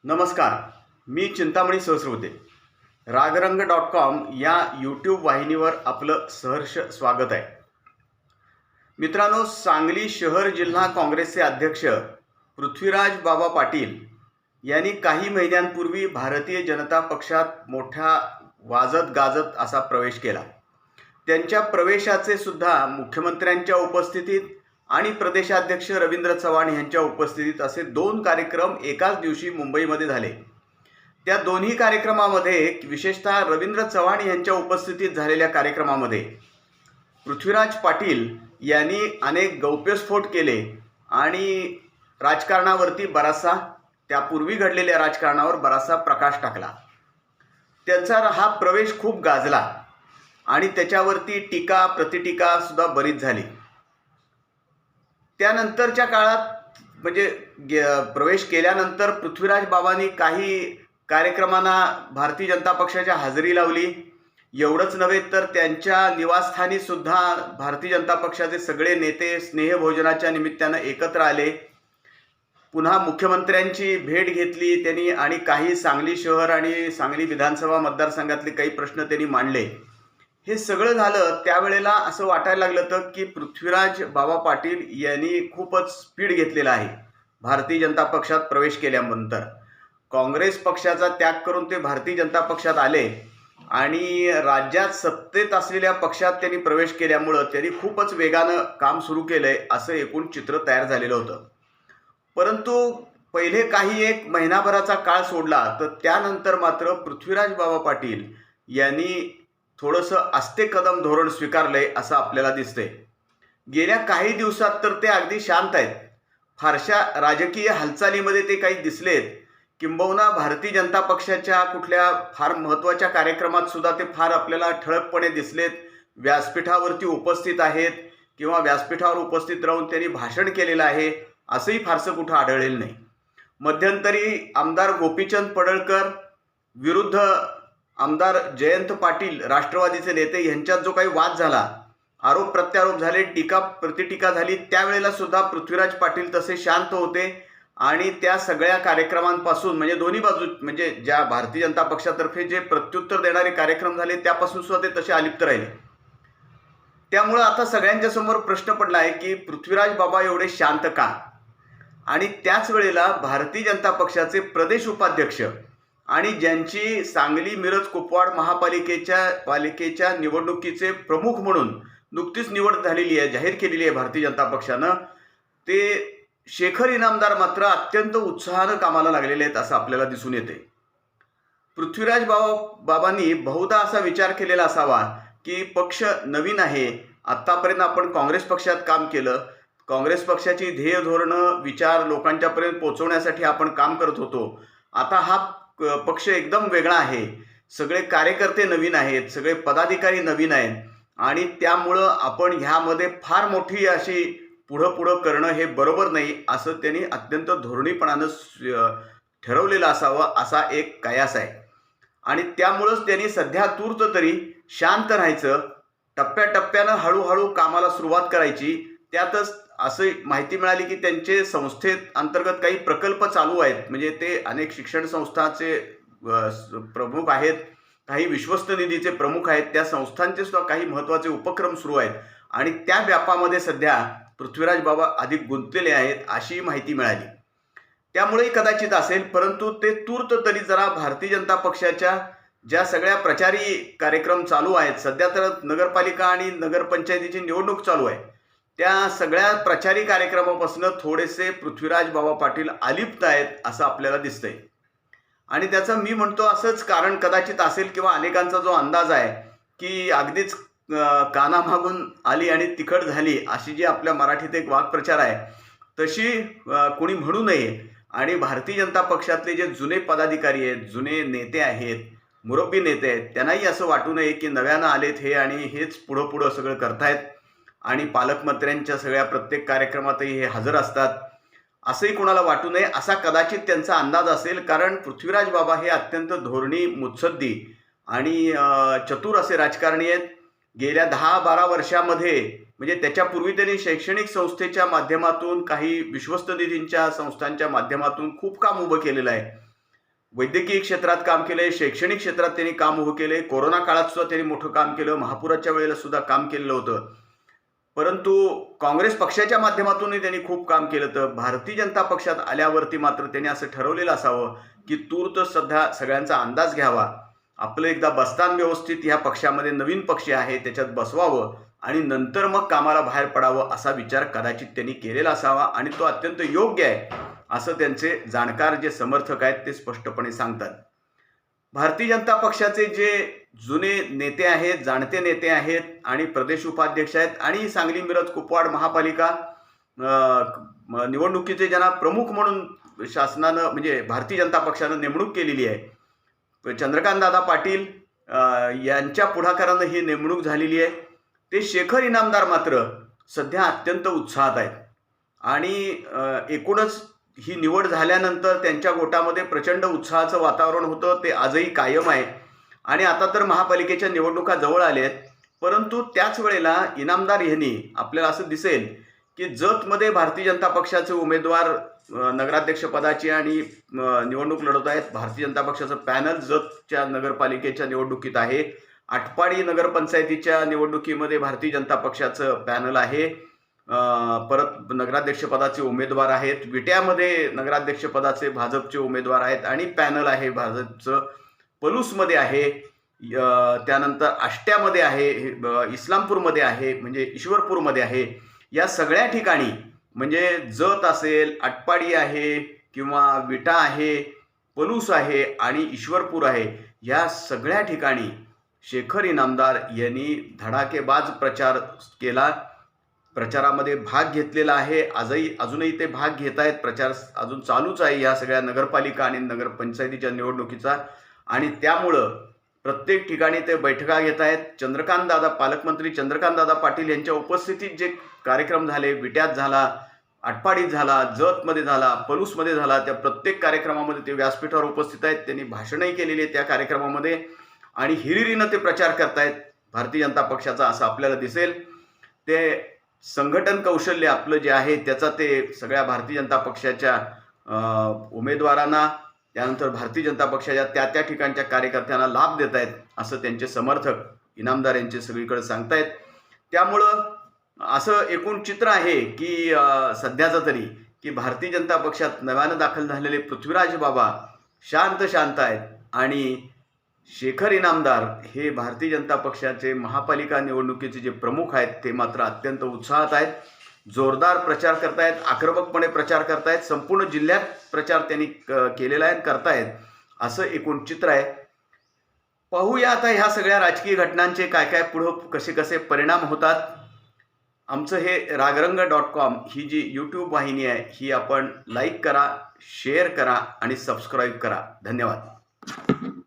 नमस्कार. मी चिंतामणी सहस्रबुद्धे. रागरंग.com या यूट्यूब वाहिनीवर आपलं सहर्ष स्वागत आहे. मित्रांनो, सांगली शहर जिल्हा काँग्रेसचे अध्यक्ष पृथ्वीराज बाबा पाटील यांनी काही महिन्यांपूर्वी भारतीय जनता पक्षात मोठा वाजत गाजत असा प्रवेश केला. त्यांच्या प्रवेशाचे सुद्धा मुख्यमंत्र्यांच्या उपस्थितीत आणि प्रदेशाध्यक्ष रवींद्र चव्हाण यांच्या उपस्थितीत असे 2 कार्यक्रम एकाच दिवशी मुंबईमध्ये झाले. त्या दोन्ही कार्यक्रमामध्ये विशेषतः रवींद्र चव्हाण यांच्या उपस्थितीत झालेल्या कार्यक्रमामध्ये पृथ्वीराज पाटील यांनी अनेक गौप्यस्फोट केले आणि राजकारणावरती त्यापूर्वी घडलेल्या राजकारणावर बराचसा प्रकाश टाकला. त्यांचा हा प्रवेश खूप गाजला आणि त्याच्यावरती टीका प्रतिटीका सुद्धा बरीच झाली. त्यानंतरच्या काळात प्रवेश केल्यानंतर पृथ्वीराज बाबांनी काही कार्यक्रमांना भारतीय जनता पक्षाच्या हजेरी लावली. एवढंच नव्हे तर त्यांच्या निवासस्थानी सुद्धा भारतीय जनता पक्षाचे सगळे नेते स्नेहभोजनाच्या निमित्तानं एकत्र आले. पुन्हा मुख्यमंत्र्यांची भेट घेतली त्यांनी आणि काही सांगली शहर आणि सांगली विधानसभा मतदारसंघातले काही प्रश्न त्यांनी मांडले. हे सगळं झालं त्यावेळेला असं वाटायला लागलं होतं की पृथ्वीराज बाबा पाटील यांनी खूपच स्पीड घेतलेला आहे. भारतीय जनता पक्षात प्रवेश केल्यानंतर काँग्रेस पक्षाचा त्याग करून ते भारतीय जनता पक्षात आले आणि राज्यात सत्तेत असलेल्या पक्षात त्यांनी प्रवेश केल्यामुळं त्यांनी खूपच वेगानं काम सुरू केलंय असं एकूण चित्र तयार झालेलं होतं. परंतु पहिले काही एक महिनाभराचा काळ सोडला तर त्यानंतर मात्र पृथ्वीराज बाबा पाटील यांनी थोडंसं आस्ते कदम धोरण स्वीकारलंय असं आपल्याला दिसतंय. गेल्या काही दिवसात तर ते अगदी शांत आहेत. फारशा राजकीय हालचालीमध्ये ते काही दिसलेत. किंबहुना भारतीय जनता पक्षाच्या कुठल्या फार महत्त्वाच्या कार्यक्रमात सुद्धा ते फार आपल्याला ठळकपणे दिसलेत. व्यासपीठावरती उपस्थित आहेत किंवा व्यासपीठावर उपस्थित राहून त्यांनी भाषण केलेलं आहे असंही फारसं कुठं आढळलेलं नाही. मध्यंतरी आमदार गोपीचंद पडळकर विरुद्ध आमदार जयंत पाटील राष्ट्रवादीचे नेते यांच्यात जो काही वाद झाला, आरोप प्रत्यारोप झाले, टीका प्रतिटीका झाली, त्यावेळेला सुद्धा पृथ्वीराज पाटील तसे शांत होते आणि त्या सगळ्या कार्यक्रमांपासून दोन्ही बाजू ज्या भारतीय जनता पक्षातर्फे जे प्रत्युत्तर देणारे कार्यक्रम झाले त्यापासून सुद्धा ते तसे अलिप्त राहिले. त्यामुळं आता सगळ्यांच्या समोर प्रश्न पडला आहे की पृथ्वीराज बाबा एवढे शांत का? आणि त्याच वेळेला भारतीय जनता पक्षाचे प्रदेश उपाध्यक्ष आणि ज्यांची सांगली मिरज कुपवाड महापालिकेच्या निवडणुकीचे प्रमुख म्हणून नुकतीच निवड झालेली आहे, जाहीर केलेली आहे भारतीय जनता पक्षानं, ते शेखर इनामदार मात्र अत्यंत उत्साहानं कामाला लागलेले आहेत असं आपल्याला दिसून येते. पृथ्वीराज बाबांनी बहुधा असा विचार केलेला असावा की पक्ष नवीन आहे, आत्तापर्यंत आपण काँग्रेस पक्षात काम केलं, काँग्रेस पक्षाची ध्येय धोरणं विचार लोकांच्यापर्यंत पोहोचवण्यासाठी आपण काम करत होतो. आता हा पक्ष एकदम वेगळा आहे, सगळे कार्यकर्ते नवीन आहेत, सगळे पदाधिकारी नवीन आहेत आणि त्यामुळं आपण ह्यामध्ये फार मोठी अशी पुढं करणं हे बरोबर नाही असं त्यांनी अत्यंत धोरणीपणानं ठरवलेलं असावं असा एक कयास आहे. आणि त्यामुळंच त्यांनी सध्या तूर्त तरी शांत राहायचं, टप्प्याटप्प्यानं हळूहळू कामाला सुरुवात करायची. त्यातच असं माहिती मिळाली की त्यांचे संस्थेत अंतर्गत काही प्रकल्प चालू आहेत, ते अनेक शिक्षण संस्थांचे प्रमुख आहेत, काही विश्वस्त निधीचे प्रमुख आहेत, त्या संस्थांचे सुद्धा काही महत्त्वाचे उपक्रम सुरू आहेत आणि त्या व्यापामध्ये सध्या पृथ्वीराज बाबा अधिक गुंतलेले आहेत अशी माहिती मिळाली. त्यामुळेही कदाचित असेल, परंतु ते तूर्त तरी जरा भारतीय जनता पक्षाच्या ज्या सगळ्या प्रचारी कार्यक्रम चालू आहेत, सध्या तर नगरपालिका आणि नगरपंचायतीची निवडणूक चालू आहे, त्या सगळ्या प्रचारी कार्यक्रमापासून थोडेसे पृथ्वीराज बाबा पाटील अलिप्त आहेत असं आपल्याला दिसतंय. आणि त्याचं मी म्हणतो असंच कारण कदाचित असेल किंवा अनेकांचा जो अंदाज आहे की अगदीच कानामागून आली आणि तिखट झाली अशी जी आपल्या मराठीत एक वाक्प्रचार आहे तशी कोणी म्हणू नये. आणि भारतीय जनता पक्षातले जे जुने पदाधिकारी आहेत, जुने नेते आहेत, मुरब्बी नेते आहेत, त्यांनाही असं वाटू नये की नव्यानं आलेत हे आणि हेच पुढं सगळं करतायत आणि पालकमंत्र्यांच्या सगळ्या प्रत्येक कार्यक्रमातही हे हजर असतात असंही कोणाला वाटू नये असा कदाचित त्यांचा अंदाज असेल. कारण पृथ्वीराज बाबा हे अत्यंत धोरणी, मुत्सद्दी आणि चतुर असे राजकारणी आहेत. गेल्या 10-12 वर्षामध्ये त्याच्यापूर्वी त्यांनी शैक्षणिक संस्थेच्या माध्यमातून, काही विश्वस्त निधींच्या संस्थांच्या माध्यमातून खूप काम उभं केलेलं आहे. वैद्यकीय क्षेत्रात काम केले, शैक्षणिक क्षेत्रात त्यांनी काम उभं केले, कोरोना काळात सुद्धा त्यांनी मोठं काम केलं, महापुराच्या वेळेला सुद्धा काम केलेलं होतं. परंतु काँग्रेस पक्षाच्या माध्यमातूनही त्यांनी खूप काम केलं. तर भारतीय जनता पक्षात आल्यावरती मात्र त्यांनी असं ठरवलेलं असावं की तूर्त सध्या सगळ्यांचा अंदाज घ्यावा, आपलं एकदा बस्तान व्यवस्थित ह्या पक्षामध्ये नवीन पक्ष आहे त्याच्यात बसवावं आणि नंतर मग कामाला बाहेर पडावं असा विचार कदाचित त्यांनी केलेला असावा आणि तो अत्यंत योग्य आहे असं त्यांचे जाणकार जे समर्थक आहेत ते स्पष्टपणे सांगतात. भारतीय जनता पक्षाचे जे जुने नेते आहेत, जाणते नेते आहेत आणि प्रदेश उपाध्यक्ष आहेत आणि सांगली मिरज कुपवाड महापालिका निवडणुकीचे ज्यांना प्रमुख म्हणून शासनानं म्हणजे भारतीय जनता पक्षानं नेमणूक केलेली आहे, चंद्रकांत दादा पाटील यांच्या पुढाकारानं ही नेमणूक झालेली आहे. ते शेखर इनामदार मात्र सध्या अत्यंत उत्साहात आहेत आणि एकूणच ही निवड झाल्यानंतर त्यांच्या गोटामध्ये प्रचंड उत्साहाचं वातावरण होतं, ते आजही कायम आहे. आणि आता तर महापालिकेच्या निवडणुका जवळ आल्या आहेत, परंतु त्याच वेळेला इनामदार यांनी आपल्याला असं दिसेल की जतमध्ये भारतीय जनता पक्षाचे उमेदवार नगराध्यक्षपदाची आणि निवडणूक लढवत आहेत. भारतीय जनता पक्षाचं पॅनल जतच्या नगरपालिकेच्या निवडणुकीत आहे. आटपाडी नगरपंचायतीच्या निवडणुकीमध्ये भारतीय जनता पक्षाचं पॅनल आहे. परत नगराध्यक्षपदाचे उमेदवार आहेत. विट्यामध्ये नगराध्यक्षपदाचे भाजपचे उमेदवार आहेत आणि पॅनल आहे भाजपचं. पलूसमध्ये आहे, त्यानंतर आष्ट्यामध्ये आहे, इस्लामपूरमध्ये आहे, म्हणजे ईश्वरपूरमध्ये आहे. या सगळ्या ठिकाणी म्हणजे जत असेल, आटपाडी आहे किंवा विटा आहे, पलूस आहे आणि ईश्वरपूर आहे, या सगळ्या ठिकाणी शेखर इनामदार यांनी धडाकेबाज प्रचार केला, प्रचारामध्ये भाग घेतलेला आहे. अजूनही ते भाग घेत आहेत. प्रचार अजून चालूच आहे या सगळ्या नगरपालिका आणि नगरपंचायतीच्या निवडणुकीचा आणि त्यामुळं प्रत्येक ठिकाणी ते बैठका घेत आहेत. पालकमंत्री चंद्रकांतदादा पाटील यांच्या उपस्थितीत जे कार्यक्रम झाले, विट्यात झाला, आटपाडीत झाला, जतमध्ये झाला, पलूसमध्ये झाला, त्या प्रत्येक कार्यक्रमामध्ये ते व्यासपीठावर उपस्थित आहेत. त्यांनी भाषणही केलेली आहेत त्या कार्यक्रमामध्ये आणि हिरिरीनं ते प्रचार करतायत भारतीय जनता पक्षाचा असं आपल्याला दिसेल. ते संघटन कौशल्य आपलं जे आहे त्याचा ते सगळ्या भारतीय जनता पक्षाच्या उमेदवारांना, त्यानंतर भारतीय जनता पक्षाच्या त्या ठिकाणच्या कार्यकर्त्यांना लाभ देत आहेत असं त्यांचे समर्थक इनामदार यांचे सगळीकडे सांगतायत. त्यामुळं असं एकूण चित्र आहे की सध्याचं तरी की भारतीय जनता पक्षात नव्यानं दाखल झालेले पृथ्वीराज बाबा शांत आहेत आणि शेखर इनामदार हे भारतीय जनता पक्षाचे महापालिका निवडणुकीचे जे प्रमुख आहेत ते मात्र अत्यंत उत्साहात आहेत. जोरदार प्रचार करतायत, आक्रमकपणे प्रचार करतायत, संपूर्ण जिल्ह्यात प्रचार त्यांनी केलेला आहे, करतायत असं एकूण चित्र आहे. पाहूया आता ह्या सगळ्या राजकीय घटनांचे काय पुढं कसे परिणाम होतात. आमचं हे रागरंग.com ही जी यूट्यूब वाहिनी आहे ही आपण लाईक करा, शेअर करा आणि सबस्क्राईब करा. धन्यवाद.